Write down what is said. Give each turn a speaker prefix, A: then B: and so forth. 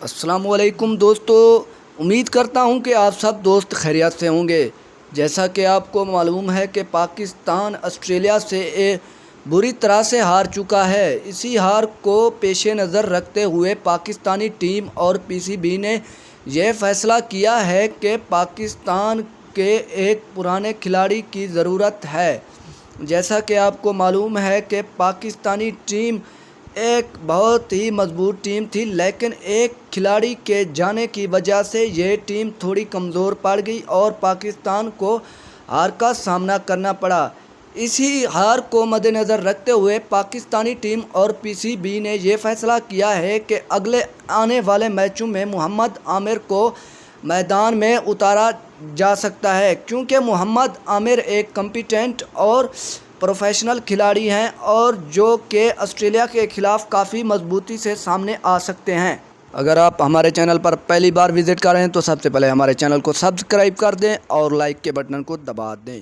A: السلام علیکم دوستو، امید کرتا ہوں کہ آپ سب دوست خیریت سے ہوں گے۔ جیسا کہ آپ کو معلوم ہے کہ پاکستان آسٹریلیا سے بری طرح سے ہار چکا ہے۔ اسی ہار کو پیش نظر رکھتے ہوئے پاکستانی ٹیم اور پی سی بی نے یہ فیصلہ کیا ہے کہ پاکستان کے ایک پرانے کھلاڑی کی ضرورت ہے۔ جیسا کہ آپ کو معلوم ہے کہ پاکستانی ٹیم ایک بہت ہی مضبوط ٹیم تھی، لیکن ایک کھلاڑی کے جانے کی وجہ سے یہ ٹیم تھوڑی کمزور پڑ گئی اور پاکستان کو ہار کا سامنا کرنا پڑا۔ اسی ہار کو مد نظر رکھتے ہوئے پاکستانی ٹیم اور پی سی بی نے یہ فیصلہ کیا ہے کہ اگلے آنے والے میچوں میں محمد عامر کو میدان میں اتارا جا سکتا ہے، کیونکہ محمد عامر ایک کمپیٹنٹ اور پروفیشنل کھلاڑی ہیں اور جو کہ آسٹریلیا کے خلاف کافی مضبوطی سے سامنے آ سکتے ہیں۔ اگر آپ ہمارے چینل پر پہلی بار وزٹ کر رہے ہیں تو سب سے پہلے ہمارے چینل کو سبسکرائب کر دیں اور لائک کے بٹن کو دبا دیں۔